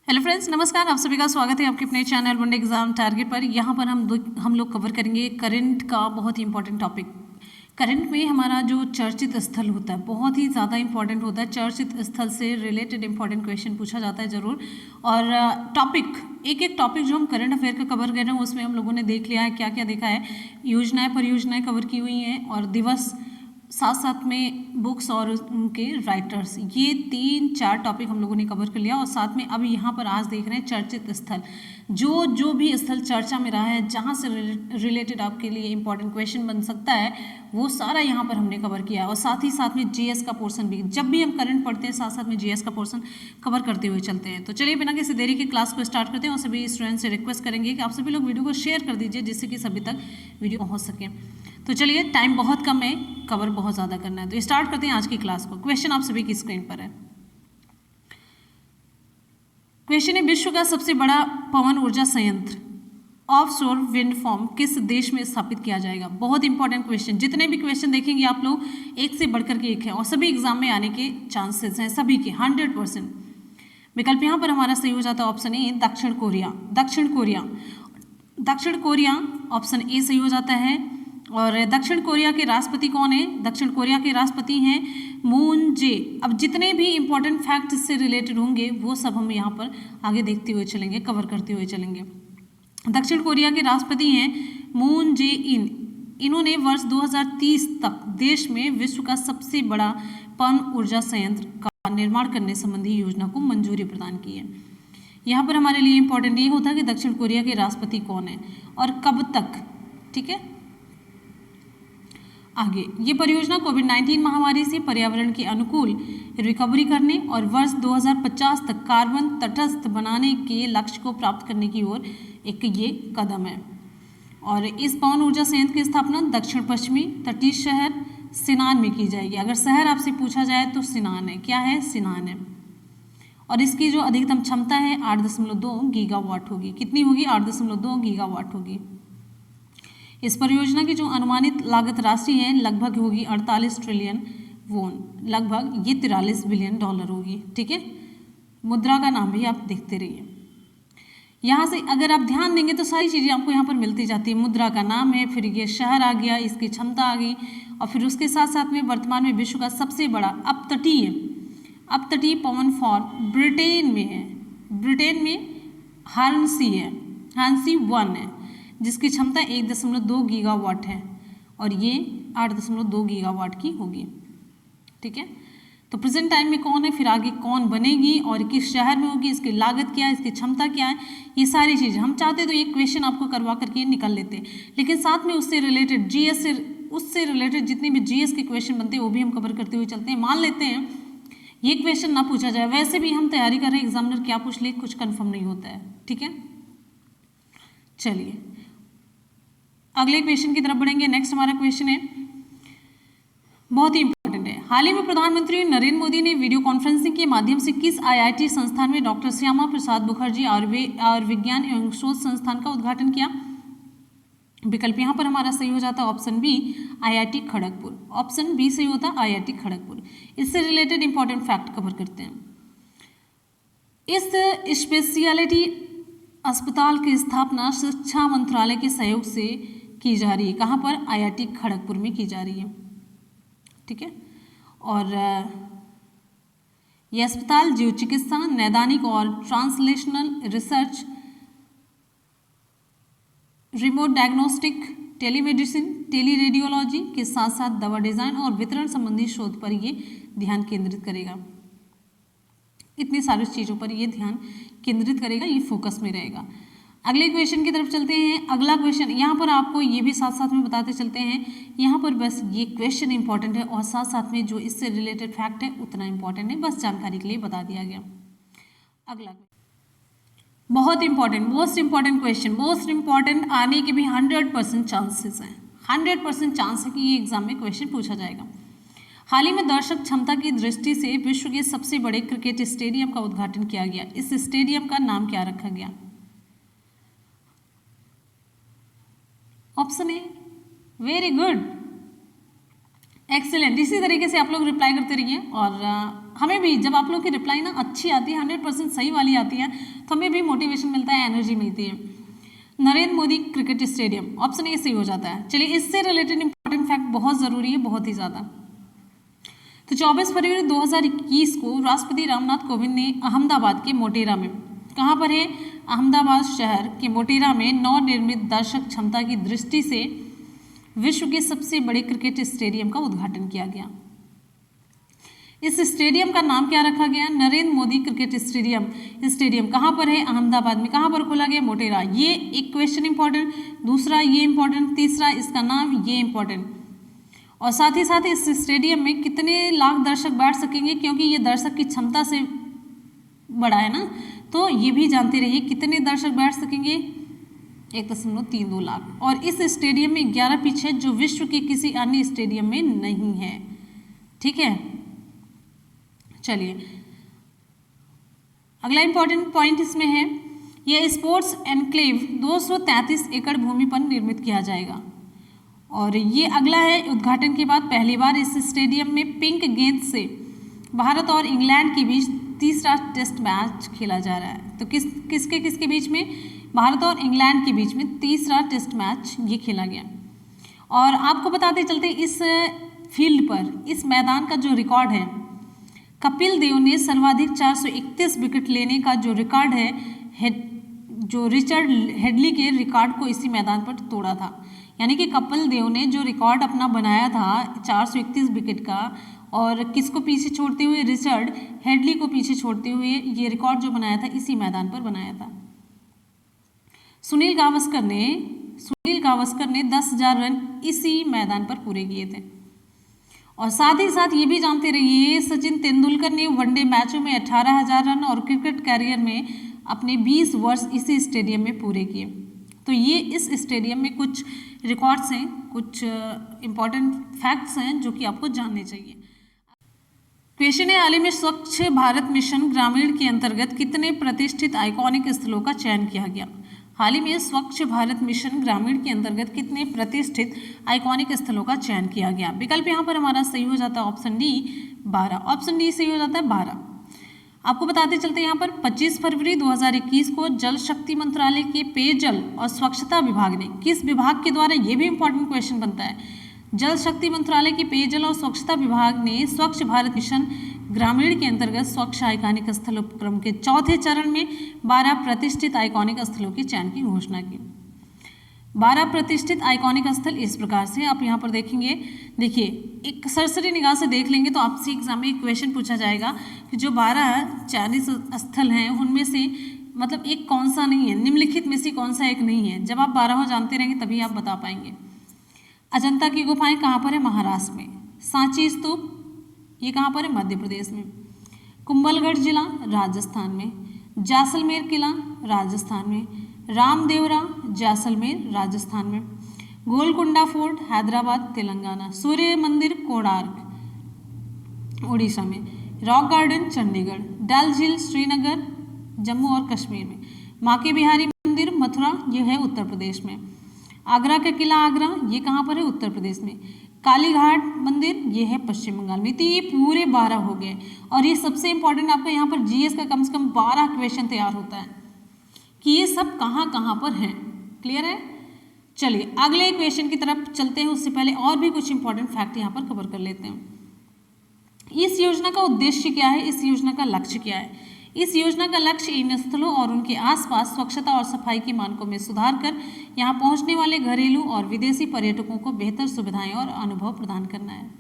Hello friends, नमस्कार। आप सभी का स्वागत है आपके अपने चैनल वनडे एग्जाम टारगेट पर। यहाँ पर हम लोग कवर करेंगे करंट का बहुत ही इंपॉर्टेंट टॉपिक। करंट में हमारा जो चर्चित स्थल होता है बहुत ही ज़्यादा इंपॉर्टेंट होता है। चर्चित स्थल से रिलेटेड इंपॉर्टेंट क्वेश्चन पूछा जाता है ज़रूर। और टॉपिक एक टॉपिक जो हम करंट अफेयर का कवर कर रहे हैं उसमें हम लोगों ने देख लिया है क्या क्या देखा है। योजनाएं परियोजनाएं कवर की हुई हैं और दिवस, साथ साथ में बुक्स और उनके राइटर्स, ये 3-4 टॉपिक हम लोगों ने कवर कर लिया। और साथ में अब यहाँ पर आज देख रहे हैं चर्चित स्थल, जो भी स्थल चर्चा में रहा है जहाँ से रिलेटेड आपके लिए इंपॉर्टेंट क्वेश्चन बन सकता है वो सारा यहाँ पर हमने कवर किया। और साथ ही साथ में जीएस का पोर्शन भी, जब भी हम करंट पढ़ते हैं साथ साथ में जीएस का पोर्शन कवर करते हुए चलते हैं। तो चलिए बिना किसी देरी के क्लास को स्टार्ट करते हैं और सभी स्टूडेंट्स से रिक्वेस्ट करेंगे कि आप सभी लोग वीडियो को शेयर कर दीजिए जिससे कि सभी तक वीडियो पहुँच सके। तो चलिए, टाइम बहुत कम है, कवर बहुत ज़्यादा करना है, तो स्टार्ट करते हैं आज की क्लास को। क्वेश्चन आप सभी की स्क्रीन पर है। क्वेश्चन है, विश्व का सबसे बड़ा पवन ऊर्जा संयंत्र ऑफशोर विंड फार्म किस देश में स्थापित किया जाएगा? बहुत इंपॉर्टेंट क्वेश्चन। जितने भी क्वेश्चन देखेंगे आप लोग एक से बढ़कर के एक है और सभी एग्जाम में आने के चांसेस हैं सभी के 100%। विकल्प यहाँ पर हमारा सही हो जाता है ऑप्शन ए, दक्षिण कोरिया। दक्षिण कोरिया ऑप्शन ए सही हो जाता है। और दक्षिण कोरिया के राष्ट्रपति कौन है? दक्षिण कोरिया के राष्ट्रपति हैं मून जे। अब जितने भी इंपॉर्टेंट फैक्ट इससे रिलेटेड होंगे वो सब हम यहाँ पर आगे देखते हुए चलेंगे, कवर करते हुए चलेंगे। दक्षिण कोरिया के राष्ट्रपति हैं मून जे इन। इन्होंने वर्ष 2030 तक देश में विश्व का सबसे बड़ा पवन ऊर्जा संयंत्र का निर्माण करने संबंधी योजना को मंजूरी प्रदान की है। यहाँ पर हमारे लिए इंपॉर्टेंट ये होता है कि दक्षिण कोरिया के राष्ट्रपति कौन है और कब तक। ठीक है, आगे ये परियोजना कोविड-19 महामारी से पर्यावरण के अनुकूल रिकवरी करने और वर्ष 2050 तक कार्बन तटस्थ बनाने के लक्ष्य को प्राप्त करने की ओर एक ये कदम है। और इस पवन ऊर्जा संयंत्र की स्थापना दक्षिण पश्चिमी तटीय शहर सिनान में की जाएगी। अगर शहर आपसे पूछा जाए तो सिनान है। क्या है? सिनान है। और इसकी जो अधिकतम क्षमता है 8.2 गीगावाट होगी। कितनी होगी? 8.2 गीगावाट होगी। इस परियोजना की जो अनुमानित लागत राशि है लगभग होगी 48 ट्रिलियन वोन, लगभग ये 43 बिलियन डॉलर होगी। ठीक है, मुद्रा का नाम भी आप देखते रहिए। यहाँ से अगर आप ध्यान देंगे तो सारी चीज़ें आपको यहाँ पर मिलती जाती है। मुद्रा का नाम है, फिर ये शहर आ गया, इसकी क्षमता आ गई, और फिर उसके साथ साथ में वर्तमान में विश्व का सबसे बड़ा अपतटीय पवन फार्म ब्रिटेन में है। ब्रिटेन में हार्नसी 1 है जिसकी क्षमता 1.2 गीगावाट है और ये 8.2 गीगावाट की होगी। ठीक है, तो प्रेजेंट टाइम में कौन है, फिर आगे कौन बनेगी और किस शहर में होगी, इसकी लागत क्या है, इसकी क्षमता क्या है, ये सारी चीज़ें हम चाहते तो ये क्वेश्चन आपको करवा करके निकल लेते, लेकिन साथ में उससे रिलेटेड उससे रिलेटेड जितने भी जीएस के क्वेश्चन बनते हैं वो भी हम कवर करते हुए चलते हैं। मान लेते हैं ये क्वेश्चन ना पूछा जाए, वैसे भी हम तैयारी कर रहे हैं, एग्जामिनर क्या पूछ ले कुछ कन्फर्म नहीं होता है। ठीक है, चलिए अगले क्वेश्चन की तरफ बढ़ेंगे। नेक्स्ट हमारा क्वेश्चन है, बहुत ही इंपॉर्टेंट है। हाल ही में प्रधानमंत्री नरेंद्र मोदी ने वीडियो कॉन्फ्रेंसिंग के माध्यम से किस आईआईटी संस्थान में डॉक्टर श्यामा प्रसाद मुखर्जी आयुर्विज्ञान एवं शोध संस्थान का उद्घाटन किया? विकल्प यहाँ पर हमारा सही हो जाता है option B, IIT Kharagpur. Option B सही होता है, आईआईटी खड़गपुर। इससे रिलेटेड इंपॉर्टेंट फैक्ट कवर करते हैं। इस स्पेशलिटी अस्पताल की स्थापना शिक्षा मंत्रालय के सहयोग से की जा रही है। कहाँ पर? आईआईटी खड़गपुर में की जा रही है। ठीक है, और यह अस्पताल जीव चिकित्सा, नैदानिक और translational research, remote diagnostic, telemedicine, teleradiology के साथ साथ दवा डिजाइन और वितरण संबंधी शोध पर ये ध्यान केंद्रित करेगा। इतनी सारी चीज़ों पर ये ध्यान केंद्रित करेगा, ये फोकस में रहेगा। अगले क्वेश्चन की तरफ चलते हैं। अगला क्वेश्चन यहाँ पर आपको ये भी साथ साथ में बताते चलते हैं, यहाँ पर बस ये क्वेश्चन इंपॉर्टेंट है और साथ साथ में जो इससे रिलेटेड फैक्ट है उतना इंपॉर्टेंट है, बस जानकारी के लिए बता दिया गया। अगला बहुत important, most important question, most important, आने के भी 100% चांसेस हैं, 100% चांस है कि ये एग्जाम में क्वेश्चन पूछा जाएगा। हाल ही में दर्शक क्षमता की दृष्टि से विश्व के सबसे बड़े क्रिकेट स्टेडियम का उद्घाटन किया गया। इस स्टेडियम का नाम क्या रखा गया? Option A, very good, excellent. इसी तरीके से आप लोग रिप्लाई करते रहिए और हमें भी जब आप लोग की रिप्लाई ना अच्छी आती है, 100% सही वाली आती है, तो हमें भी मोटिवेशन मिलता है, एनर्जी मिलती है। Narendra Modi cricket stadium, option A सही हो जाता है। चलिए, इससे रिलेटेड इंपॉर्टेंट फैक्ट बहुत ज़रूरी है, बहुत ही ज़्यादा। तो 24 फरवरी 2021 को राष्ट्रपति रामनाथ कोविंद ने अहमदाबाद के मोटेरा में, कहाँ पर है, अहमदाबाद शहर के मोटेरा में नवनिर्मित दर्शक क्षमता की दृष्टि से विश्व के सबसे बड़े क्रिकेट स्टेडियम का उद्घाटन किया गया। इस स्टेडियम का नाम क्या रखा गया, Narendra Modi cricket stadium. Stadium कहाँ पर है, अहमदाबाद में। कहाँ पर खोला गया, मोटेरा। ये एक क्वेश्चन इंपॉर्टेंट, दूसरा ये इंपॉर्टेंट, तीसरा इसका नाम ये इंपॉर्टेंट। और साथ ही साथ इस स्टेडियम में कितने लाख दर्शक बैठ सकेंगे, क्योंकि ये दर्शक की क्षमता से बड़ा है ना, तो ये भी जानते रहिए कितने दर्शक बैठ सकेंगे, 1.32 लाख। और इस स्टेडियम में 11 पिच है जो विश्व के किसी अन्य स्टेडियम में नहीं है। ठीक है, चलिए अगला इंपॉर्टेंट पॉइंट इसमें है, यह स्पोर्ट्स एनक्लेव 233 एकड़ भूमि पर निर्मित किया जाएगा। और ये अगला है, उद्घाटन के बाद पहली बार इस स्टेडियम में पिंक गेंद से भारत और इंग्लैंड के बीच तीसरा टेस्ट मैच खेला जा रहा है। तो किसके बीच में, भारत और इंग्लैंड के बीच में तीसरा टेस्ट मैच ये खेला गया। और आपको बताते चलते, इस फील्ड पर, इस मैदान का जो रिकॉर्ड है, कपिल देव ने सर्वाधिक 431 विकेट लेने का जो रिकॉर्ड है, जो रिचर्ड हेडली के रिकॉर्ड को इसी मैदान पर तोड़ा था। यानी कि कपिल देव ने जो रिकॉर्ड अपना बनाया था 431 विकेट का, और किसको पीछे छोड़ते हुए, रिचर्ड हेडली को पीछे छोड़ते हुए ये रिकॉर्ड जो बनाया था इसी मैदान पर बनाया था। सुनील गावस्कर ने 10,000 रन इसी मैदान पर पूरे किए थे। और साथ ही साथ ये भी जानते रहिए, सचिन तेंदुलकर ने वनडे मैचों में 18,000 रन और क्रिकेट कैरियर में अपने 20 वर्ष इसी स्टेडियम में पूरे किए। तो ये इस स्टेडियम में कुछ रिकॉर्ड्स हैं, कुछ इंपॉर्टेंट फैक्ट्स हैं जो कि आपको जानने चाहिए। क्वेश्चन है, हाल ही में स्वच्छ भारत मिशन ग्रामीण के अंतर्गत कितने प्रतिष्ठित आइकॉनिक स्थलों का चयन किया गया। हाल ही में स्वच्छ भारत मिशन ग्रामीण के अंतर्गत कितने प्रतिष्ठित आइकॉनिक स्थलों का चयन किया गया। विकल्प यहाँ पर हमारा सही हो जाता है ऑप्शन डी 12। ऑप्शन डी सही हो जाता है 12। आपको बताते चलते यहाँ पर 25 फरवरी 2021 को जल शक्ति मंत्रालय के पेयजल और स्वच्छता विभाग ने, किस विभाग के द्वारा, ये भी इंपॉर्टेंट क्वेश्चन बनता है, जल शक्ति मंत्रालय के पेयजल और स्वच्छता विभाग ने स्वच्छ भारत मिशन ग्रामीण के अंतर्गत स्वच्छ आइकॉनिक स्थल उपक्रम के चौथे चरण में 12 प्रतिष्ठित आइकॉनिक स्थलों के चयन की घोषणा की। 12 प्रतिष्ठित आइकॉनिक स्थल इस प्रकार से आप यहाँ पर देखेंगे। देखिए, एक सरसरी निगाह से देख लेंगे तो आपसे एग्जाम में एक क्वेश्चन पूछा जाएगा कि जो 12 चयनित स्थल हैं उनमें से मतलब एक कौन सा नहीं है, निम्नलिखित में से कौन सा एक नहीं है। जब आप 12 जानते रहेंगे तभी आप बता पाएंगे। अजंता की गुफाएं कहाँ पर है, महाराष्ट्र में। सांची स्तूप ये कहाँ पर है, मध्य प्रदेश में। कुंभलगढ़ जिला राजस्थान में। जैसलमेर किला राजस्थान में। रामदेवरा जैसलमेर राजस्थान में। गोलकुंडा फोर्ट हैदराबाद तेलंगाना। सूर्य मंदिर कोणार्क उड़ीसा में। Rock garden Chandigarh. डल झील श्रीनगर जम्मू और कश्मीर में। माके बिहारी मंदिर मथुरा ये है उत्तर प्रदेश में। आगरा का किला आगरा ये कहाँ पर है, उत्तर प्रदेश में। कालीघाट मंदिर ये है पश्चिम बंगाल में। तो ये पूरे 12 हो गए। और ये सबसे इंपॉर्टेंट आपका यहाँ पर जीएस का कम से कम 12 क्वेश्चन तैयार होता है कि ये सब कहाँ कहाँ पर हैं। क्लियर है। चलिए अगले क्वेश्चन की तरफ चलते हैं, उससे पहले और भी कुछ इंपॉर्टेंट फैक्ट यहाँ पर कवर कर लेते हैं। इस योजना का उद्देश्य क्या है, इस योजना का लक्ष्य क्या है। इस योजना का लक्ष्य इन स्थलों और उनके आसपास स्वच्छता और सफाई के मानकों में सुधार कर यहाँ पहुँचने वाले घरेलू और विदेशी पर्यटकों को बेहतर सुविधाएं और अनुभव प्रदान करना है।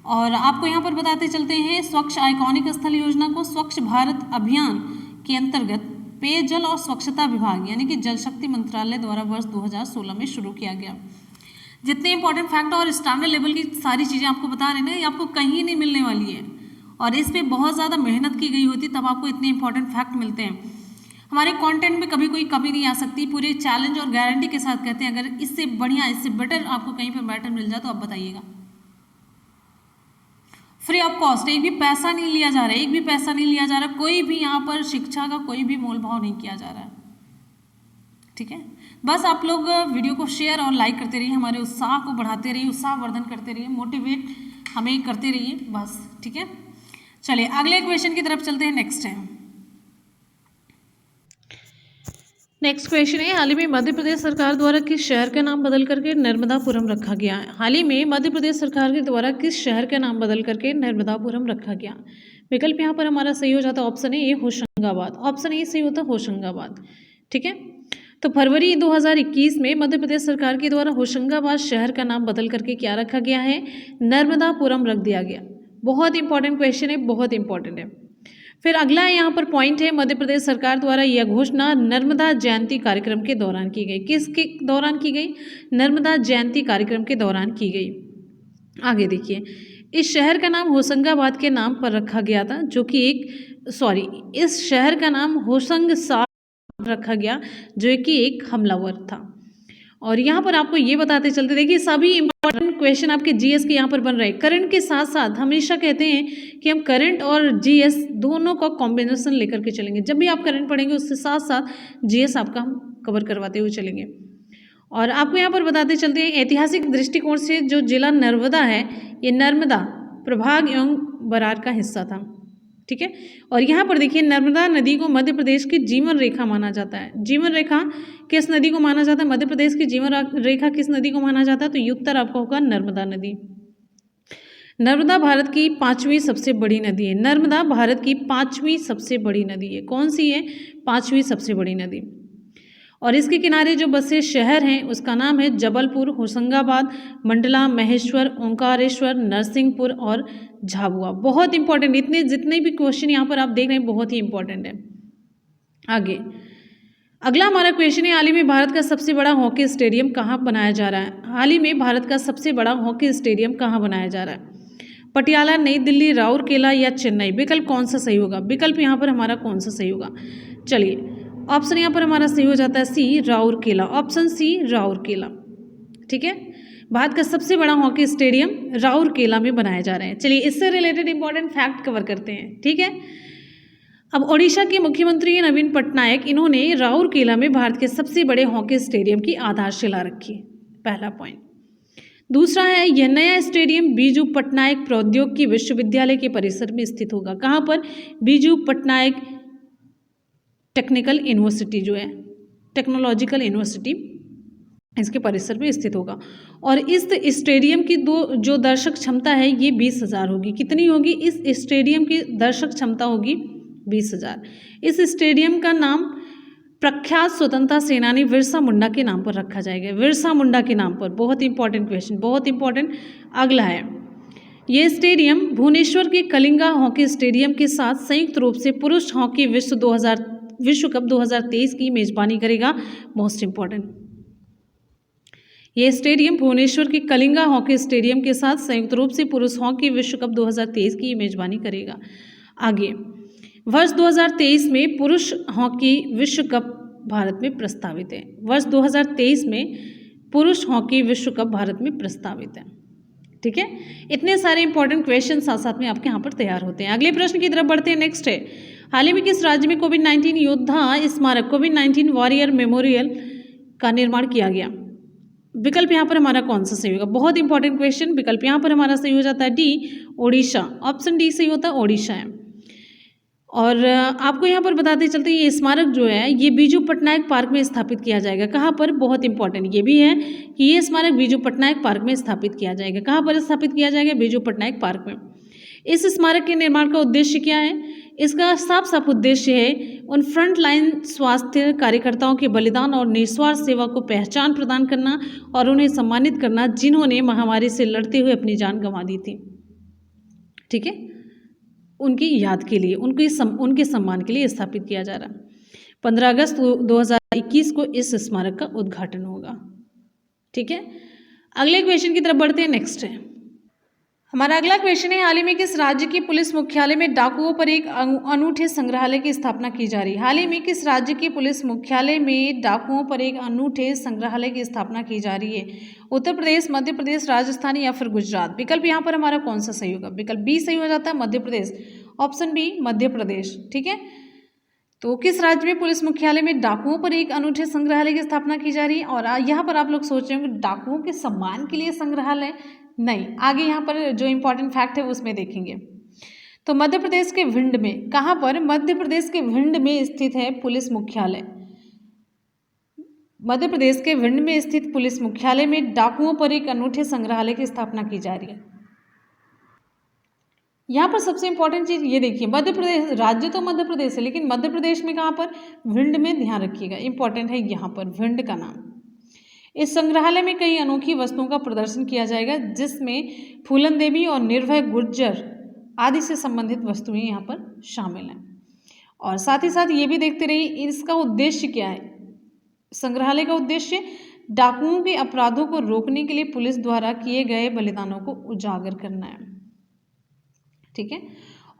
और आपको यहाँ पर बताते चलते हैं, स्वच्छ आइकॉनिक स्थल योजना को स्वच्छ भारत अभियान के अंतर्गत पेयजल और स्वच्छता विभाग यानी कि जल शक्ति मंत्रालय द्वारा वर्ष 2016 में शुरू किया गया। जितने इंपॉर्टेंट फैक्ट और स्टैंडर्ड लेवल की सारी चीज़ें आपको बता रहे हैं ना, ये आपको कहीं नहीं मिलने वाली है और इस पर बहुत ज़्यादा मेहनत की गई होती तब आपको इतने इंपॉर्टेंट फैक्ट मिलते हैं। हमारे कंटेंट में कभी कोई कमी नहीं आ सकती, पूरे चैलेंज और गारंटी के साथ कहते हैं। अगर इससे बढ़िया, इससे बेटर आपको कहीं पर मैटर मिल जाए तो आप बताइएगा। फ्री ऑफ कॉस्ट, एक भी पैसा नहीं लिया जा रहा है, एक भी पैसा नहीं लिया जा रहा, कोई भी यहाँ पर शिक्षा का कोई भी मोल भाव नहीं किया जा रहा है। ठीक है, बस आप लोग वीडियो को शेयर और लाइक करते रहिए, हमारे उत्साह को बढ़ाते रहिए, उत्साहवर्धन करते रहिए, मोटिवेट हमें करते रहिए बस। ठीक है, चलिए अगले क्वेश्चन की तरफ चलते हैं। नेक्स्ट क्वेश्चन है, हाल ही में मध्य प्रदेश सरकार द्वारा किस शहर का नाम बदल करके नर्मदापुरम रखा गया है? हाल ही में मध्य प्रदेश सरकार के द्वारा किस शहर का नाम बदल करके नर्मदापुरम रखा गया? विकल्प यहाँ पर हमारा सही हो जाता है option A Hoshangabad, option A सही होता है होशंगाबाद। ठीक है, तो फरवरी 2021 में मध्य प्रदेश सरकार के द्वारा होशंगाबाद शहर का नाम बदल करके क्या रखा गया है? नर्मदापुरम रख दिया गया। बहुत इंपॉर्टेंट क्वेश्चन है, बहुत इंपॉर्टेंट है। फिर अगला यहाँ पर पॉइंट है, मध्य प्रदेश सरकार द्वारा यह घोषणा नर्मदा जयंती कार्यक्रम के दौरान की गई। किसके दौरान की गई? नर्मदा जयंती कार्यक्रम के दौरान की गई। आगे देखिए, इस शहर का नाम होशंगाबाद के नाम पर रखा गया था, जो कि इस शहर का नाम होशंग रखा गया जो कि एक हमलावर था। और यहाँ पर आपको ये बताते चलते, देखिए सभी इंपॉर्टेंट क्वेश्चन आपके जीएस के यहाँ पर बन रहे हैं। करंट के साथ साथ हमेशा कहते हैं कि हम करंट और जीएस दोनों का कॉम्बिनेशन लेकर के चलेंगे। जब भी आप करंट पढ़ेंगे उसके साथ साथ जीएस आपका हम कवर करवाते हुए चलेंगे। और आपको यहाँ पर बताते चलते हैं, ऐतिहासिक दृष्टिकोण से जो जिला नर्मदा है, ये नर्मदा प्रभाग एवं बरार का हिस्सा था। ठीक है, और यहाँ पर देखिए नर्मदा नदी को मध्य प्रदेश की जीवन रेखा माना जाता है। जीवन रेखा किस नदी को माना जाता है? मध्य प्रदेश की जीवन रेखा किस नदी को माना जाता है? तो उत्तर आपका होगा नर्मदा नदी। नर्मदा भारत की 5वीं सबसे बड़ी नदी है। नर्मदा भारत की 5वीं सबसे बड़ी नदी है। कौन सी है? 5वीं सबसे बड़ी नदी। और इसके किनारे जो बसे शहर हैं उसका नाम है जबलपुर, होशंगाबाद, मंडला, महेश्वर, ओंकारेश्वर, नरसिंहपुर और झाबुआ। बहुत इंपॉर्टेंट, इतने जितने भी क्वेश्चन यहाँ पर आप देख रहे हैं बहुत ही इंपॉर्टेंट है। आगे अगला हमारा क्वेश्चन है, हाल ही में भारत का सबसे बड़ा हॉकी स्टेडियम कहाँ बनाया जा रहा है? हाल ही में भारत का सबसे बड़ा हॉकी स्टेडियम कहाँ बनाया जा रहा है? पटियाला, नई दिल्ली, राउरकेला या चेन्नई? विकल्प कौन सा सही होगा? विकल्प यहाँ पर हमारा कौन सा सही होगा? चलिए ऑप्शन यहाँ पर हमारा सही हो जाता है C, Rourkela. Option C, Rourkela. ठीक है, भारत का सबसे बड़ा हॉकी स्टेडियम राउरकेला में बनाए जा रहे हैं। चलिए इससे रिलेटेड इंपॉर्टेंट फैक्ट कवर करते हैं। ठीक है, अब ओडिशा के मुख्यमंत्री नवीन पटनायक, इन्होंने राउरकेला में भारत के सबसे बड़े हॉकी स्टेडियम की आधारशिला रखी। पहला पॉइंट। दूसरा है, यह नया स्टेडियम बीजू पटनायक प्रौद्योगिकी विश्वविद्यालय के परिसर में स्थित होगा। कहाँ पर? बीजू पटनायक टेक्निकल यूनिवर्सिटी जो है, टेक्नोलॉजिकल यूनिवर्सिटी, इसके परिसर में स्थित होगा। और इस स्टेडियम की जो दर्शक क्षमता है ये 20,000 होगी। कितनी होगी? इस स्टेडियम की दर्शक क्षमता होगी 20,000। इस स्टेडियम का नाम प्रख्यात स्वतंत्रता सेनानी बिरसा मुंडा के नाम पर रखा जाएगा। बिरसा मुंडा के नाम पर। बहुत इंपॉर्टेंट क्वेश्चन, बहुत इंपॉर्टेंट। अगला है, ये स्टेडियम भुवनेश्वर के कलिंगा हॉकी स्टेडियम के साथ संयुक्त रूप से पुरुष हॉकी विश्व कप 2023 की मेजबानी करेगा। मोस्ट इंपॉर्टेंट, ये स्टेडियम भुवनेश्वर के कलिंगा हॉकी स्टेडियम के साथ संयुक्त रूप से पुरुष हॉकी विश्व कप 2023 की मेजबानी करेगा। आगे, वर्ष 2023 में पुरुष हॉकी विश्व कप भारत में प्रस्तावित है। वर्ष 2023 में पुरुष हॉकी विश्व कप भारत में प्रस्तावित है। ठीक है, इतने सारे इंपॉर्टेंट क्वेश्चन साथ साथ में आपके यहाँ पर तैयार होते हैं। अगले प्रश्न की तरफ बढ़ते हैं। नेक्स्ट है, हाल ही में किस राज्य में कोविड-19 योद्धा स्मारक, कोविड-19 वॉरियर मेमोरियल का निर्माण किया गया? विकल्प यहाँ पर हमारा कौन सा सही होगा? बहुत इंपॉर्टेंट क्वेश्चन। विकल्प यहाँ पर हमारा सही हो जाता है डी, ओडिशा। ऑप्शन डी सही होता है, ओडिशा है। और आपको यहाँ पर बताते चलते हैं, ये स्मारक जो है ये बीजू पटनायक पार्क में स्थापित किया जाएगा। कहाँ पर? बहुत इंपॉर्टेंट ये भी है कि ये स्मारक बीजू पटनायक पार्क में स्थापित किया जाएगा। कहाँ पर स्थापित किया जाएगा? बीजू पटनायक पार्क में। इस स्मारक के निर्माण का उद्देश्य क्या है? इसका साफ साफ उद्देश्य है उन फ्रंट लाइन स्वास्थ्य कार्यकर्ताओं के बलिदान और निस्वार्थ सेवा को पहचान प्रदान करना और उन्हें सम्मानित करना जिन्होंने महामारी से लड़ते हुए अपनी जान गंवा दी थी। ठीक है, उनकी याद के लिए, उनके सम्मान के लिए स्थापित किया जा रहा है। 15 अगस्त 2021 को इस स्मारक का उद्घाटन होगा। ठीक है, अगले क्वेश्चन की तरफ बढ़ते हैं। नेक्स्ट है हमारा अगला क्वेश्चन है, हाल ही में किस राज्य की पुलिस मुख्यालय में डाकुओं पर एक अनूठे संग्रहालय की स्थापना की जा रही है? हाल ही में किस राज्य की पुलिस मुख्यालय में डाकुओं पर एक अनूठे संग्रहालय की स्थापना की जा रही है? उत्तर प्रदेश, मध्य प्रदेश, राजस्थान या फिर गुजरात? विकल्प यहाँ पर हमारा कौन सा सही होगा? विकल्प बी सही हो जाता है, मध्य प्रदेश। Option B, Madhya Pradesh. ठीक है, तो किस राज्य में पुलिस मुख्यालय में डाकुओं पर एक अनूठे संग्रहालय की स्थापना की जा रही है? और यहाँ पर आप लोग सोच रहे होंगे डाकुओं के सम्मान के लिए संग्रहालय, नहीं, आगे यहाँ पर जो इम्पोर्टेंट फैक्ट है उसमें देखेंगे। तो मध्य प्रदेश के भिंड में, कहाँ पर? मध्य प्रदेश के भिंड में स्थित है पुलिस मुख्यालय। मध्य प्रदेश के भिंड में स्थित पुलिस मुख्यालय में डाकुओं पर एक अनूठे संग्रहालय की स्थापना की जा रही है। यहाँ पर सबसे इंपॉर्टेंट चीज ये देखिए, मध्य प्रदेश राज्य तो मध्य प्रदेश है, लेकिन मध्य प्रदेश में कहाँ पर? भिंड में, ध्यान रखिएगा, इंपॉर्टेंट है यहाँ पर भिंड का नाम। इस संग्रहालय में कई अनोखी वस्तुओं का प्रदर्शन किया जाएगा, जिसमें फूलन देवी और निर्भय गुर्जर आदि से संबंधित वस्तुएं यहाँ पर शामिल हैं। और साथ ही साथ ये भी देखते रहिए इसका उद्देश्य क्या है। संग्रहालय का उद्देश्य डाकुओं के अपराधों को रोकने के लिए पुलिस द्वारा किए गए बलिदानों को उजागर करना है, ठीक है।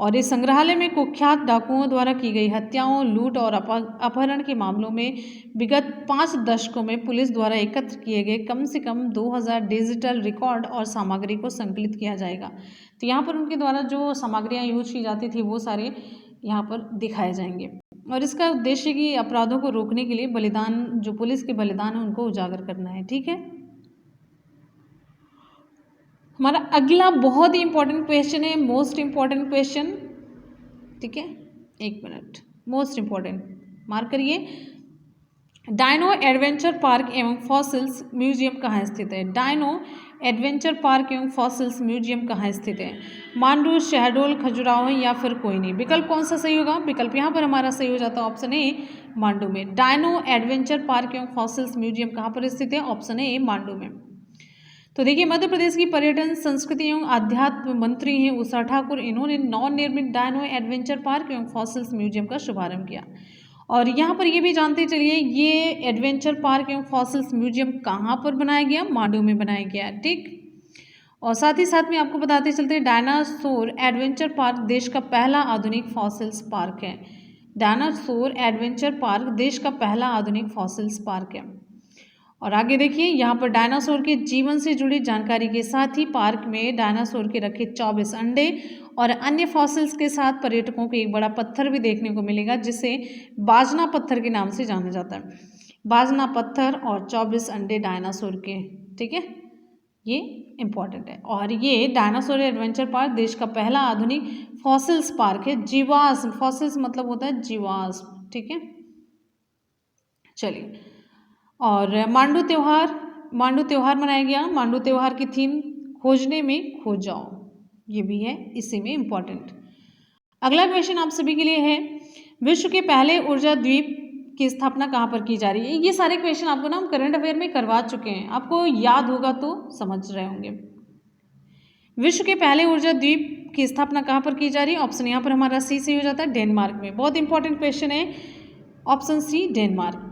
और इस संग्रहालय में कुख्यात डाकुओं द्वारा की गई हत्याओं, लूट और अपहरण के मामलों में विगत 5 दशकों में पुलिस द्वारा एकत्र किए गए कम से कम 2000 डिजिटल रिकॉर्ड और सामग्री को संकलित किया जाएगा। तो यहाँ पर उनके द्वारा जो सामग्रियाँ यूज की जाती थी वो सारे यहाँ पर दिखाए जाएंगे। और इसका उद्देश्य कि अपराधों को रोकने के लिए बलिदान, जो पुलिस के बलिदान है उनको उजागर करना है, ठीक है। हमारा अगला बहुत ही इंपॉर्टेंट क्वेश्चन है, मोस्ट इंपॉर्टेंट क्वेश्चन, ठीक है, 1 मिनट, मोस्ट इंपॉर्टेंट मार्क करिए। डायनो एडवेंचर पार्क एवं फॉसिल्स म्यूजियम कहाँ स्थित है? डायनो एडवेंचर पार्क एवं फॉसिल्स म्यूजियम कहाँ स्थित है? मांडू, शहडोल, खजुराहो या फिर कोई नहीं? विकल्प कौन सा सही होगा? विकल्प यहाँ पर हमारा सही हो जाता है ऑप्शन ए, मांडू में। डायनो एडवेंचर पार्क एवं फॉसिल्स म्यूजियम कहाँ पर स्थित है? ऑप्शन ए, मांडू में। तो देखिए, मध्य प्रदेश की पर्यटन, संस्कृति एवं आध्यात्म मंत्री हैं उषा ठाकुर, इन्होंने नवनिर्मित डायनो एडवेंचर पार्क एवं फॉसिल्स म्यूजियम का शुभारंभ किया। और यहाँ पर ये भी जानते चलिए, ये एडवेंचर पार्क एवं फॉसिल्स म्यूजियम कहाँ पर बनाया गया? मांडू में बनाया गया, ठीक। और साथ ही साथ में आपको बताते चलते हैं, डायनासोर एडवेंचर पार्क देश का पहला आधुनिक फॉसिल्स पार्क है। डायनासोर एडवेंचर पार्क देश का पहला आधुनिक फॉसिल्स पार्क है। और आगे देखिए, यहाँ पर डायनासोर के जीवन से जुड़ी जानकारी के साथ ही पार्क में डायनासोर के रखे 24 अंडे और अन्य फॉसिल्स के साथ पर्यटकों को एक बड़ा पत्थर भी देखने को मिलेगा, जिसे बाजना पत्थर के नाम से जाना जाता है। बाजना पत्थर और 24 अंडे डायनासोर के, ठीक है, ये इंपॉर्टेंट है। और ये डायनासोर एडवेंचर पार्क देश का पहला आधुनिक फॉसिल्स पार्क है। जीवाश्म, फॉसिल्स मतलब होता है जीवाश्म, ठीक है। चलिए, और मांडू त्यौहार मनाया गया। मांडू त्यौहार की थीम खोजने में खो जाओ, ये भी है इसी में इम्पॉर्टेंट। अगला क्वेश्चन आप सभी के लिए है, विश्व के पहले ऊर्जा द्वीप की स्थापना कहाँ पर की जा रही है? ये सारे क्वेश्चन आपको ना हम करंट अफेयर में करवा चुके हैं, आपको याद होगा तो समझ रहे होंगे। विश्व के पहले ऊर्जा द्वीप की स्थापना कहाँ पर की जा रही है? ऑप्शन यहाँ पर हमारा सी से हो जाता है, डेनमार्क में। बहुत इंपॉर्टेंट क्वेश्चन है, ऑप्शन सी, डेनमार्क।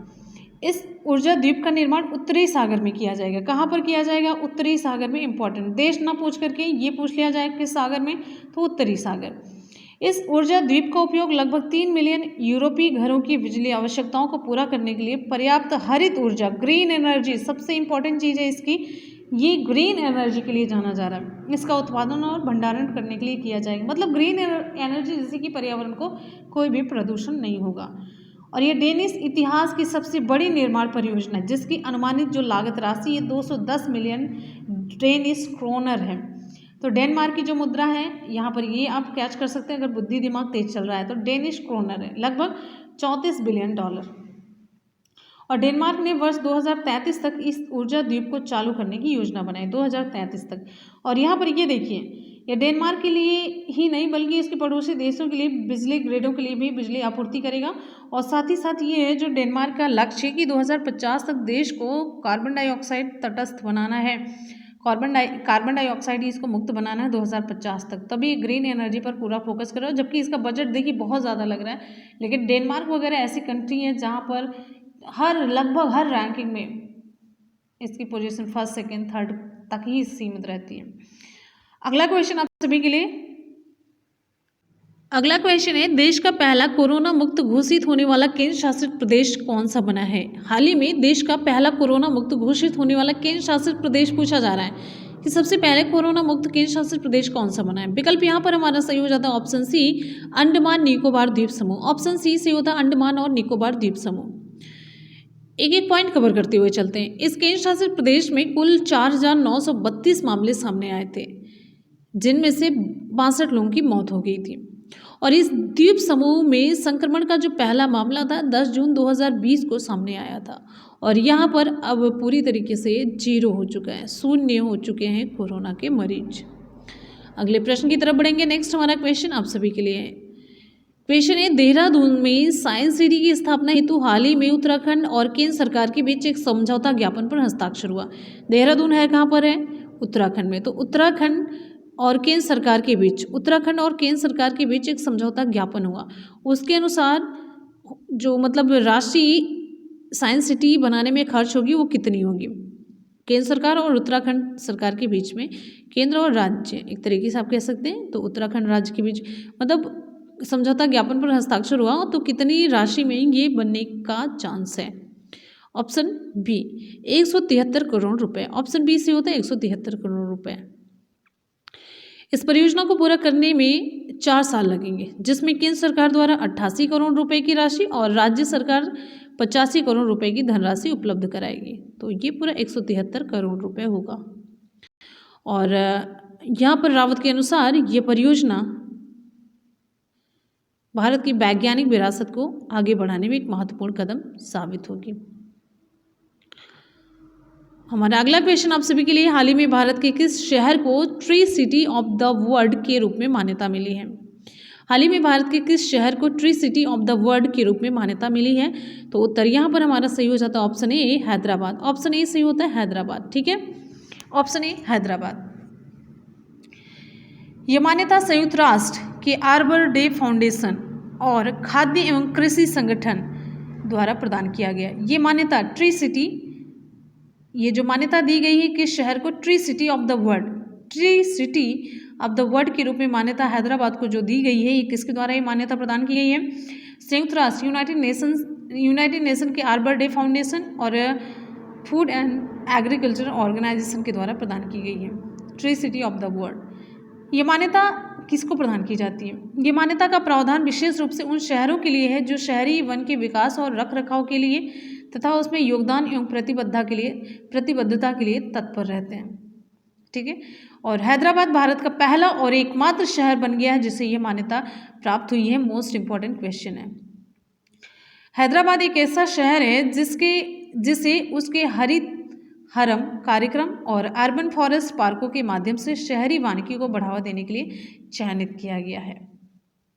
इस ऊर्जा द्वीप का निर्माण उत्तरी सागर में किया जाएगा। कहाँ पर किया जाएगा? उत्तरी सागर में। इंपॉर्टेंट, देश ना पूछ करके ये पूछ लिया जाए किस सागर में, तो उत्तरी सागर। इस ऊर्जा द्वीप का उपयोग लगभग 3 मिलियन यूरोपीय घरों की बिजली आवश्यकताओं को पूरा करने के लिए पर्याप्त हरित ऊर्जा, ग्रीन एनर्जी, सबसे इंपॉर्टेंट चीज़ है इसकी, ये ग्रीन एनर्जी के लिए जाना जा रहा है। इसका उत्पादन और भंडारण करने के लिए किया जाएगा। मतलब ग्रीन एनर्जी जैसे कि पर्यावरण को कोई भी प्रदूषण नहीं होगा। और ये डेनिश इतिहास की सबसे बड़ी निर्माण परियोजना है, जिसकी अनुमानित जो लागत राशि है 210 मिलियन डेनिश क्रोनर है। तो डेनमार्क की जो मुद्रा है यहाँ पर ये आप कैच कर सकते हैं अगर बुद्धि दिमाग तेज चल रहा है, तो डेनिश क्रोनर है, लगभग 34 बिलियन डॉलर। और डेनमार्क ने वर्ष 2033 तक इस ऊर्जा द्वीप को चालू करने की योजना बनाई, 2033 तक। और यहाँ पर ये देखिए, ये डेनमार्क के लिए ही नहीं बल्कि इसके पड़ोसी देशों के लिए बिजली ग्रिडों के लिए भी बिजली आपूर्ति करेगा। और साथ ही साथ ये है जो डेनमार्क का लक्ष्य है कि 2050 तक देश को कार्बन डाइऑक्साइड तटस्थ बनाना है, कार्बन डाइऑक्साइड इसको मुक्त बनाना है 2050 तक। तभी ग्रीन एनर्जी पर पूरा फोकस करो, जबकि इसका बजट देखिए बहुत ज़्यादा लग रहा है। लेकिन डेनमार्क वगैरह ऐसी कंट्री है जहाँ पर लगभग हर रैंकिंग में इसकी पोजीशन फर्स्ट, सेकेंड, थर्ड तक ही सीमित रहती है। अगला क्वेश्चन आप सभी के लिए, अगला क्वेश्चन है, देश का पहला कोरोना मुक्त घोषित होने वाला केंद्र शासित प्रदेश कौन सा बना है? हाल ही में देश का पहला कोरोना मुक्त घोषित होने वाला केंद्र शासित प्रदेश पूछा जा रहा है, कि सबसे पहले कोरोना मुक्त केंद्र शासित प्रदेश कौन सा बना है। विकल्प यहाँ पर हमारा सही हो जाता है ऑप्शन सी, अंडमान निकोबार द्वीप समूह। ऑप्शन सी सही होता है अंडमान और निकोबार द्वीप समूह। एक एक पॉइंट कवर करते हुए चलते हैं। इस केंद्र शासित प्रदेश में कुल 4,932 मामले सामने आए थे, जिनमें से 62 लोगों की मौत हो गई थी। और इस द्वीप समूह में संक्रमण का जो पहला मामला था 10 जून 2020 को सामने आया था। और यहाँ पर अब पूरी तरीके से 0 हो चुका है, 0 हो चुके हैं कोरोना के मरीज। अगले प्रश्न की तरफ बढ़ेंगे। नेक्स्ट हमारा क्वेश्चन आप सभी के लिए है। क्वेश्चन है, देहरादून में साइंस सिटी की स्थापना हेतु हाल ही में उत्तराखंड और केंद्र सरकार के बीच एक समझौता ज्ञापन पर हस्ताक्षर हुआ। देहरादून है कहाँ पर है? उत्तराखंड में। तो उत्तराखंड और केंद्र सरकार के बीच, उत्तराखंड और केंद्र सरकार के बीच एक समझौता ज्ञापन हुआ। उसके अनुसार जो मतलब राशि साइंस सिटी बनाने में खर्च होगी वो कितनी होगी? केंद्र सरकार और उत्तराखंड सरकार के बीच में, केंद्र और राज्य एक तरीके से आप कह सकते हैं, तो उत्तराखंड राज्य के बीच मतलब समझौता ज्ञापन पर हस्ताक्षर हुआ, तो कितनी राशि में ये बनने का चांस है? ऑप्शन बी 173 करोड़ रुपए। ऑप्शन बी से होता है 173 करोड़ रुपए। इस परियोजना को पूरा करने में 4 साल लगेंगे, जिसमें केंद्र सरकार द्वारा 88 करोड़ रुपए की राशि और राज्य सरकार 85 करोड़ रुपए की धनराशि उपलब्ध कराएगी। तो ये पूरा 173 करोड़ रुपए होगा। और यहाँ पर रावत के अनुसार ये परियोजना भारत की वैज्ञानिक विरासत को आगे बढ़ाने में एक महत्वपूर्ण कदम साबित होगी। हमारा अगला क्वेश्चन आप सभी के लिए, हाल ही में भारत के किस शहर को tree city of the world के रूप में मान्यता मिली है? हाल ही में भारत के किस शहर को tree city of the world के रूप में मान्यता मिली है? तो उत्तर यहाँ पर हमारा सही हो जाता है option A, Hyderabad. Option A सही होता है हैदराबाद। ठीक है, ऑप्शन ए हैदराबाद। यह मान्यता संयुक्त राष्ट्र के आर्बर डे फाउंडेशन और खाद्य एवं कृषि संगठन द्वारा प्रदान किया गया। ये मान्यता ट्री सिटी, ये जो मान्यता दी गई है कि शहर को tree city of the world, tree city of the world के रूप में मान्यता हैदराबाद को जो दी गई है, ये किसके द्वारा ये मान्यता प्रदान की गई है? संयुक्त राष्ट्र, यूनाइटेड नेशन के आर्बर डे फाउंडेशन और फूड एंड एग्रीकल्चर ऑर्गेनाइजेशन के द्वारा प्रदान की गई है tree city of the world. ये मान्यता किसको प्रदान की जाती है? ये मान्यता का प्रावधान विशेष रूप से उन शहरों के लिए है जो शहरी वन के विकास और रखरखाव के लिए तथा उसमें योगदान एवं प्रतिबद्धता के लिए तत्पर रहते हैं। ठीक है, और हैदराबाद भारत का पहला और एकमात्र शहर बन गया है जिसे यह मान्यता प्राप्त हुई है। मोस्ट इंपॉर्टेंट क्वेश्चन है। हैदराबाद एक ऐसा शहर है जिसे उसके हरित हरम कार्यक्रम और अर्बन फॉरेस्ट पार्कों के माध्यम से शहरी वानिकी को बढ़ावा देने के लिए चयनित किया गया है।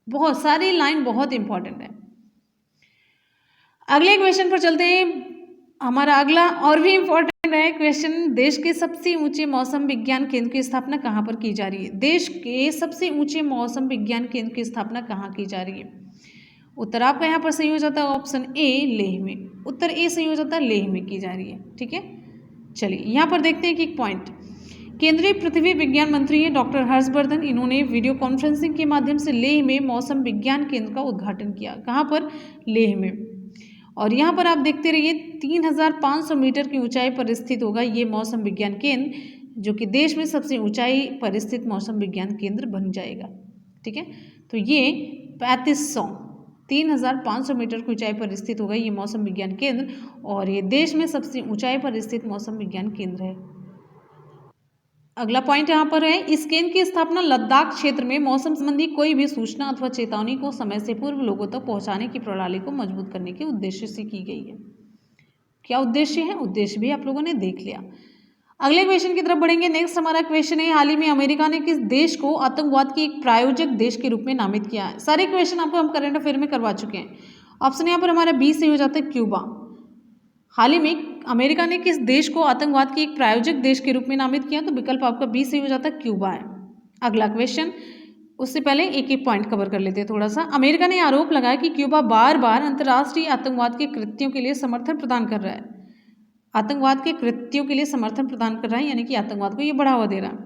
बहुत सारी लाइन बहुत इंपॉर्टेंट है। अगले क्वेश्चन पर चलते हैं। हमारा अगला और भी इंपॉर्टेंट है क्वेश्चन, देश के सबसे ऊंचे मौसम विज्ञान केंद्र की स्थापना कहाँ पर की जा रही है? देश के सबसे ऊंचे मौसम विज्ञान केंद्र की स्थापना कहाँ की जा रही है? उत्तर आपका यहाँ पर सही हो जाता है ऑप्शन ए, लेह में। उत्तर ए सही हो जाता है, लेह में की जा रही है। ठीक है, चलिए यहाँ पर देखते हैं कि एक पॉइंट, केंद्रीय पृथ्वी विज्ञान मंत्री हैं डॉक्टर हर्षवर्धन, इन्होंने वीडियो कॉन्फ्रेंसिंग के माध्यम से लेह में मौसम विज्ञान केंद्र का उद्घाटन किया। कहाँ पर? लेह में। और यहाँ पर आप देखते रहिए 3500 मीटर की ऊंचाई पर स्थित होगा ये मौसम विज्ञान केंद्र, जो कि देश में सबसे ऊंचाई पर स्थित मौसम विज्ञान केंद्र बन जाएगा। ठीक है, तो ये 3500 मीटर की ऊंचाई पर स्थित होगा ये मौसम विज्ञान केंद्र, और ये देश में सबसे ऊंचाई पर स्थित मौसम विज्ञान केंद्र है। अगला पॉइंट यहाँ पर है, इस केंद्र की स्थापना लद्दाख क्षेत्र में मौसम संबंधी कोई भी सूचना अथवा चेतावनी को समय से पूर्व लोगों तक पहुंचाने की प्रणाली को मजबूत करने के उद्देश्य से की गई है। क्या उद्देश्य है? उद्देश्य भी आप लोगों ने देख लिया। अगले क्वेश्चन की तरफ बढ़ेंगे। नेक्स्ट हमारा क्वेश्चन है, हाल ही में अमेरिका ने किस देश को आतंकवाद के एक प्रायोजक देश के रूप में नामित किया है? सारे क्वेश्चन आपको हम करंट अफेयर में करवा चुके हैं। ऑप्शन यहाँ पर हमारा बी से हो जाता है क्यूबा। हाल ही में अमेरिका ने किस देश को आतंकवाद के एक प्रायोजक देश के रूप में नामित किया? तो विकल्प आपका बी से हो जाता है क्यूबा है। अगला क्वेश्चन, उससे पहले एक एक पॉइंट कवर कर लेते हैं थोड़ा सा। अमेरिका ने आरोप लगाया कि क्यूबा बार बार अंतर्राष्ट्रीय आतंकवाद के कृत्यों के लिए समर्थन प्रदान कर रहा है। आतंकवाद के कृत्यों के लिए समर्थन प्रदान कर रहा है, यानी कि आतंकवाद को ये बढ़ावा दे रहा है।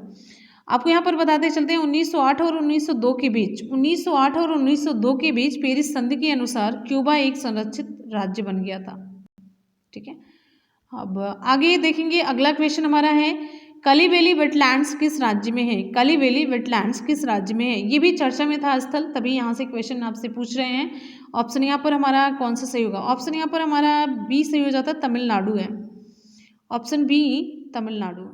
आपको यहाँ पर बताते चलते हैं 1908 और 1902 के बीच 1908 और 1902 के बीच पेरिस संधि के अनुसार क्यूबा एक संरक्षित राज्य बन गया था। ठीक है, अब आगे देखेंगे। अगला क्वेश्चन हमारा है, कली वैली वेटलैंड्स किस राज्य में है? कली वैली वेटलैंड्स किस राज्य में है? ये भी चर्चा में था स्थल, तभी यहाँ से क्वेश्चन आपसे पूछ रहे हैं। ऑप्शन यहाँ पर हमारा कौन सा सही होगा? ऑप्शन यहाँ पर हमारा बी सही हो जाता है, तमिलनाडु है। ऑप्शन बी तमिलनाडु है।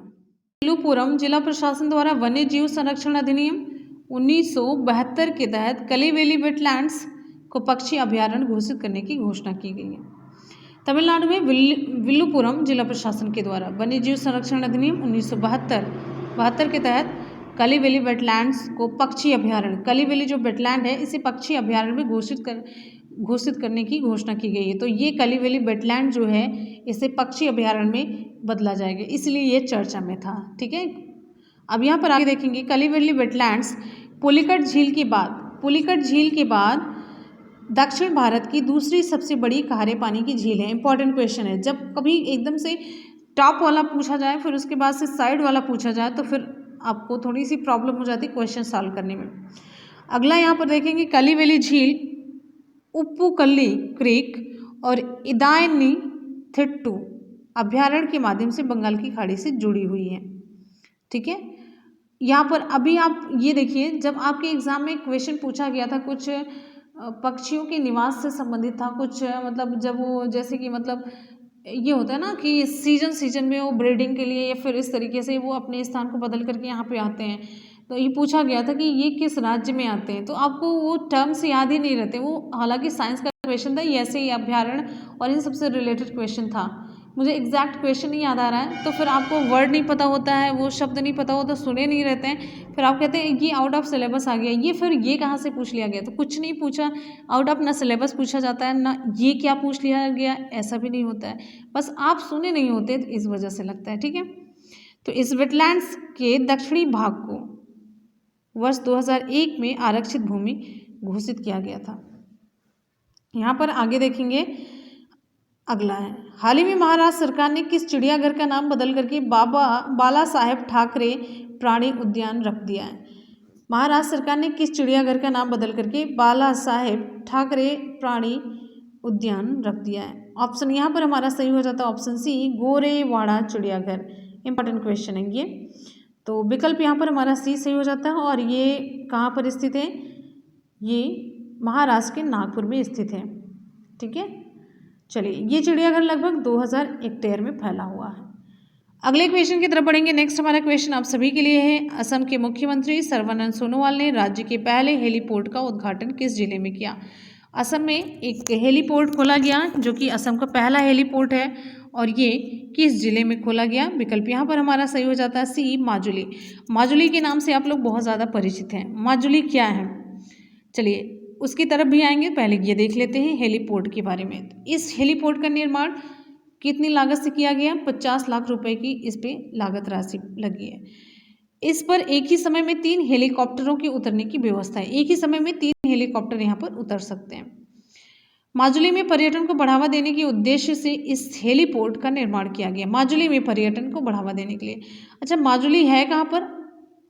विल्लुपुरम जिला प्रशासन द्वारा वन्य जीव संरक्षण अधिनियम 1972 के तहत कली वैली वेटलैंड्स को पक्षी अभ्यारण्य घोषित करने की घोषणा की गई है। तमिलनाडु में विल्लुपुरम जिला प्रशासन के द्वारा वन्य जीव संरक्षण अधिनियम 1972 के तहत कली वैली वेटलैंड्स को पक्षी अभ्यारण्य, कली वैली जो वेटलैंड है इसे पक्षी अभ्यारण्य में घोषित करने की घोषणा की गई है। तो ये कली वैली वेटलैंड जो है इसे पक्षी अभ्यारण्य में बदला जाएगा, इसलिए ये चर्चा में था। ठीक है, अब यहाँ पर आगे देखेंगे कली वैली वेटलैंड्स पुलिकट झील के बाद दक्षिण भारत की दूसरी सबसे बड़ी खारे पानी की झील है। इंपॉर्टेंट क्वेश्चन है, जब कभी एकदम से टॉप वाला पूछा जाए फिर उसके बाद से साइड वाला पूछा जाए तो फिर आपको थोड़ी सी प्रॉब्लम हो जाती है क्वेश्चन सॉल्व करने में। अगला यहाँ पर देखेंगे कली वैली झील उप्पुकल्ली क्रीक और इदायनी थिट्टू अभ्यारण्य के माध्यम से बंगाल की खाड़ी से जुड़ी हुई है। ठीक है, यहाँ पर अभी आप ये देखिए, जब आपके एग्जाम में क्वेश्चन पूछा गया था कुछ पक्षियों के निवास से संबंधित था, कुछ मतलब जब वो जैसे कि मतलब ये होता है ना कि सीजन में वो ब्रीडिंग के लिए या फिर इस तरीके से वो अपने स्थान को बदल करके यहाँ पे आते हैं, तो ये पूछा गया था कि ये किस राज्य में आते हैं, तो आपको वो टर्म्स याद ही नहीं रहते। वो हालांकि साइंस का क्वेश्चन था, ये ऐसे ही अभ्यारण्य और इन सबसे रिलेटेड क्वेश्चन था। मुझे एग्जैक्ट क्वेश्चन नहीं याद आ रहा है, तो फिर आपको वर्ड नहीं पता होता है, वो शब्द नहीं पता होता, सुने नहीं रहते हैं, फिर आप कहते हैं ये आउट ऑफ सिलेबस आ गया, ये फिर ये कहाँ से पूछ लिया गया? तो कुछ नहीं पूछा, आउट ऑफ ना सिलेबस पूछा जाता है ना ये क्या पूछ लिया गया, ऐसा भी नहीं होता है, बस आप सुने नहीं होते तो इस वजह से लगता है। ठीक है, तो इस वेटलैंड्स के दक्षिणी भाग को वर्ष 2001 में आरक्षित भूमि घोषित किया गया था। यहाँ पर आगे देखेंगे, अगला है हाल ही में महाराष्ट्र सरकार ने किस चिड़ियाघर का नाम बदल करके बाला साहेब ठाकरे प्राणी उद्यान रख दिया है? महाराष्ट्र सरकार ने किस चिड़ियाघर का नाम बदल करके बाला साहेब ठाकरे प्राणी उद्यान रख दिया है? ऑप्शन यहाँ पर हमारा सही हो जाता है ऑप्शन सी गोरेवाड़ा चिड़ियाघर। इंपॉर्टेंट क्वेश्चन है ये, तो विकल्प यहाँ पर हमारा सी सही हो जाता है। और ये कहाँ पर स्थित है? ये महाराष्ट्र के नागपुर में स्थित है। ठीक है, चलिए, ये चिड़ियाघर लगभग 2000 हेक्टेयर में फैला हुआ है। अगले क्वेश्चन की तरफ बढ़ेंगे। नेक्स्ट हमारा क्वेश्चन आप सभी के लिए है, असम के मुख्यमंत्री सर्बानंद सोनोवाल ने राज्य के पहले हेलीपोर्ट का उद्घाटन किस जिले में किया? असम में एक हेलीपोर्ट खोला गया जो कि असम का पहला हेलीपोर्ट है, और ये किस जिले में खोला गया? विकल्प यहाँ पर हमारा सही हो जाता है सी माजुली। माजुली के नाम से आप लोग बहुत ज़्यादा परिचित हैं। माजुली क्या है, चलिए उसकी तरफ भी आएंगे, पहले ये देख लेते हैं हेलीपोर्ट के बारे में। इस हेलीपोर्ट का निर्माण कितनी लागत से किया गया? 50 लाख रुपए की इस पे लागत राशि लगी है। इस पर एक ही समय में 3 हेलीकॉप्टरों के उतरने की व्यवस्था है। एक ही समय में 3 हेलीकॉप्टर यहाँ पर उतर सकते हैं। माजुली में पर्यटन को बढ़ावा देने के उद्देश्य से इस हेलीपोर्ट का निर्माण किया गया। माजुली में पर्यटन को बढ़ावा देने के लिए। अच्छा, माजुली है कहाँ पर?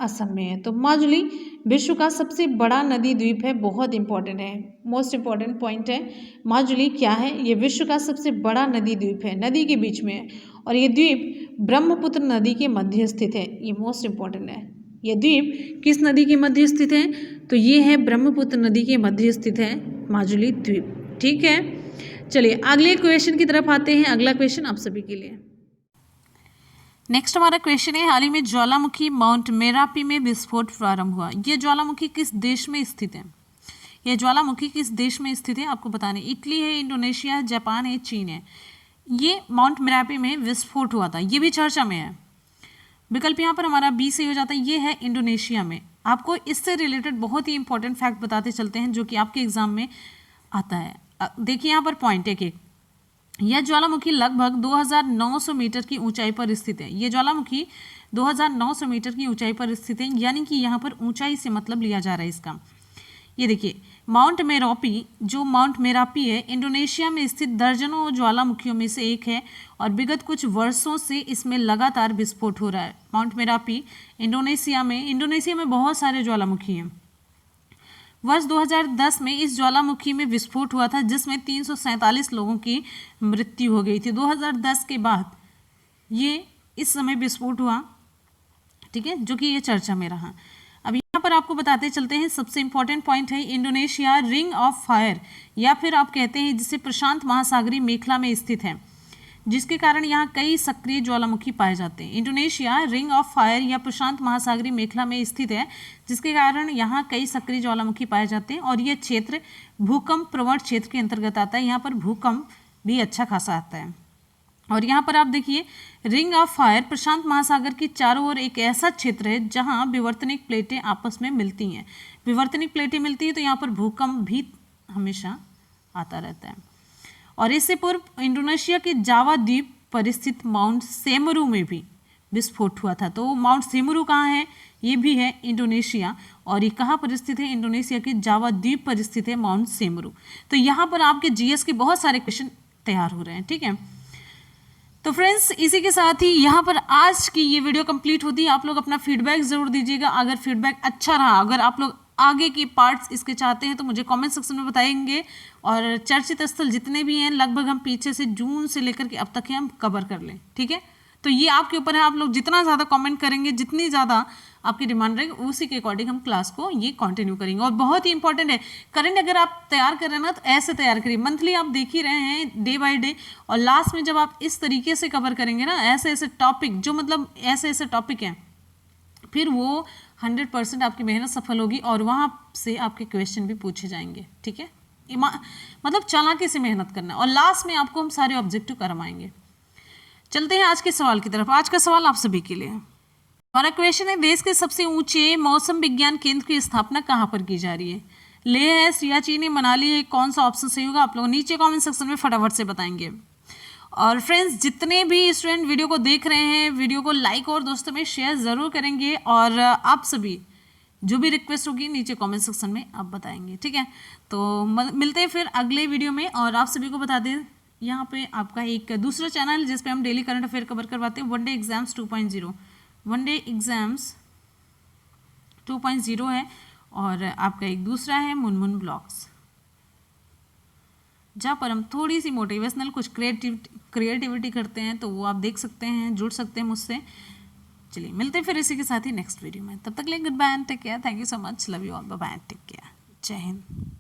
असम में है। तो माजुली विश्व का सबसे बड़ा नदी द्वीप है, बहुत इंपॉर्टेंट है, मोस्ट इंपॉर्टेंट पॉइंट है। माजुली क्या है? ये विश्व का सबसे बड़ा नदी द्वीप है, नदी के बीच में है, और ये द्वीप ब्रह्मपुत्र नदी के मध्य स्थित है। ये मोस्ट इंपॉर्टेंट है। ये द्वीप किस नदी के मध्य स्थित है? तो ये है ब्रह्मपुत्र नदी के मध्य स्थित है माजुली द्वीप। ठीक है, चलिए अगले क्वेश्चन की तरफ आते हैं। अगला क्वेश्चन आप सभी के लिए। नेक्स्ट हमारा क्वेश्चन है, हाल ही में ज्वालामुखी माउंट मेरापी में विस्फोट प्रारंभ हुआ। ये ज्वालामुखी किस देश में स्थित है? ये ज्वालामुखी किस देश में स्थित है आपको बताना है। इटली है, इंडोनेशिया है, जापान है, चीन है। ये माउंट मेरापी में विस्फोट हुआ था, ये भी चर्चा में है। विकल्प यहाँ पर हमारा बी से हो जाता है, ये है इंडोनेशिया में। आपको इससे रिलेटेड बहुत ही इंपॉर्टेंट फैक्ट बताते चलते हैं जो कि आपके एग्जाम में आता है। देखिए यहाँ पर पॉइंट एक यह ज्वालामुखी लगभग 2900 मीटर की ऊंचाई पर स्थित है। ये ज्वालामुखी 2900 मीटर की ऊंचाई पर स्थित है, यानी कि यहाँ पर ऊंचाई से मतलब लिया जा रहा है इसका। ये देखिए माउंट मेरापी, जो माउंट मेरापी है इंडोनेशिया में स्थित दर्जनों ज्वालामुखियों में से एक है, और विगत कुछ वर्षों से इसमें लगातार विस्फोट हो रहा है। माउंट मेरापी इंडोनेशिया में बहुत सारे ज्वालामुखी हैं। वर्ष 2010 में इस ज्वालामुखी में विस्फोट हुआ था, जिसमें 347 लोगों की मृत्यु हो गई थी। 2010 के बाद ये इस समय विस्फोट हुआ ठीक है, जो कि ये चर्चा में रहा। अब यहाँ पर आपको बताते चलते हैं, सबसे इंपॉर्टेंट पॉइंट है इंडोनेशिया रिंग ऑफ फायर, या फिर आप कहते हैं जिसे प्रशांत महासागरीय मेखला में स्थित है, जिसके कारण यहाँ कई सक्रिय ज्वालामुखी पाए जाते हैं। इंडोनेशिया रिंग ऑफ फायर या प्रशांत महासागरीय मेखला में स्थित है, जिसके कारण यहाँ कई सक्रिय ज्वालामुखी पाए जाते हैं, और यह क्षेत्र भूकंप प्रवण क्षेत्र के अंतर्गत आता है। यहाँ पर भूकंप भी अच्छा खासा आता है। और यहाँ पर आप देखिए, रिंग ऑफ फायर प्रशांत महासागर की चारों ओर एक ऐसा क्षेत्र है जहाँ विवर्तनिक प्लेटें आपस में मिलती हैं। विवर्तनिक प्लेटें मिलती हैं तो यहाँ पर भूकंप भी हमेशा आता रहता है। और इससे पूर्व इंडोनेशिया के जावा द्वीप पर स्थित माउंट सेमरू में भी विस्फोट हुआ था। तो माउंट सेमरू कहाँ है? ये भी है इंडोनेशिया। और ये कहाँ पर स्थित है? इंडोनेशिया के जावा द्वीप पर स्थित है माउंट सेमरू। तो यहाँ पर आपके जीएस के बहुत सारे क्वेश्चन तैयार हो रहे हैं, ठीक है। तो फ्रेंड्स, इसी के साथ ही यहाँ पर आज की ये वीडियो कंप्लीट होती है। आप लोग अपना फीडबैक जरूर दीजिएगा। अगर फीडबैक अच्छा रहा, अगर आप लोग आगे के पार्ट्स इसके चाहते हैं तो मुझे कमेंट सेक्शन में बताएंगे। और चर्चित स्थल जितने भी हैं लगभग हम पीछे से जून से लेकर के अब तक के हम कवर कर लें, ठीक है। तो ये आपके ऊपर है, आप लोग जितना ज़्यादा कमेंट करेंगे, जितनी ज़्यादा आपकी डिमांड रहेगी, उसी के अकॉर्डिंग हम क्लास को ये कंटिन्यू करेंगे। और बहुत ही इंपॉर्टेंट है, करंट अगर आप तैयार कर रहे हैं ना तो ऐसे तैयार करिए। मंथली आप देख ही रहे हैं, डे बाय डे, और लास्ट में जब आप इस तरीके से कवर करेंगे ना, ऐसे ऐसे टॉपिक, जो मतलब ऐसे ऐसे टॉपिक हैं, फिर वो 100% आपकी मेहनत सफल होगी और वहाँ से आपके क्वेश्चन भी पूछे जाएंगे, ठीक है। मतलब चालाकी से मेहनत करना, और लास्ट में आपको हम सारे ऑब्जेक्टिव करवाएंगे। चलते हैं आज के सवाल की तरफ। आज का सवाल आप सभी के लिए हमारा क्वेश्चन है, देश के सबसे ऊंचे मौसम विज्ञान केंद्र की स्थापना कहाँ पर की जा रही है? लेह है, सियाचिन है, मनाली है, कौन सा ऑप्शन सही होगा? आप लोग नीचे कमेंट सेक्शन में फटाफट से बताएंगे। और फ्रेंड्स, जितने भी स्टूडेंट वीडियो को देख रहे हैं, वीडियो को लाइक और दोस्तों में शेयर ज़रूर करेंगे। और आप सभी जो भी रिक्वेस्ट होगी नीचे कमेंट सेक्शन में आप बताएंगे, ठीक है। तो मिलते हैं फिर अगले वीडियो में। और आप सभी को बता दें, यहाँ पे आपका एक दूसरा चैनल जिस पे हम डेली करंट अफेयर कवर करवाते हैं, वनडे एग्जाम्स 2.0, वनडे एग्जाम्स 2.0 है। और आपका एक दूसरा है मुनमुन ब्लॉग्स, जहाँ पर हम थोड़ी सी मोटिवेशनल कुछ क्रिएटिविटी करते हैं, तो वो आप देख सकते हैं, जुड़ सकते हैं मुझसे। चलिए मिलते हैं फिर इसी के साथ ही नेक्स्ट वीडियो में। तब तक के लिए good bye and take care. Thank you so much, love you all, bye bye, take care, जय हिंद।